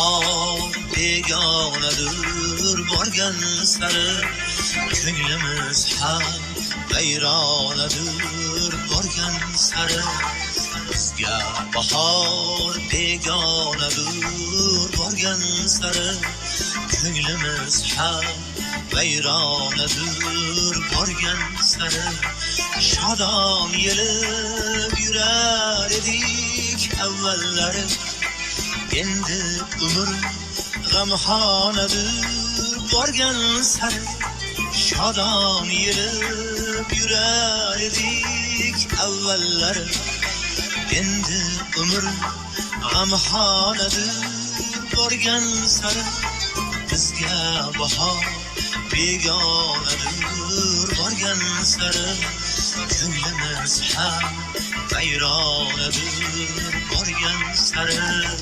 bahor begonadir borgan sari ko'nglimiz ham vayronadir borgan sari bizga bahor begonadir borgan sari ko'nglimiz ham vayronadir borgan sari shodon yelib yurar edik avvallari endi umr g'amxonadir borgan sari shodon yelib yurar edik avvallari endi umr g'amxonadir borgan sari bizga bahor begonadir borgan sari ko'nglimiz ham vayronadir borgan sari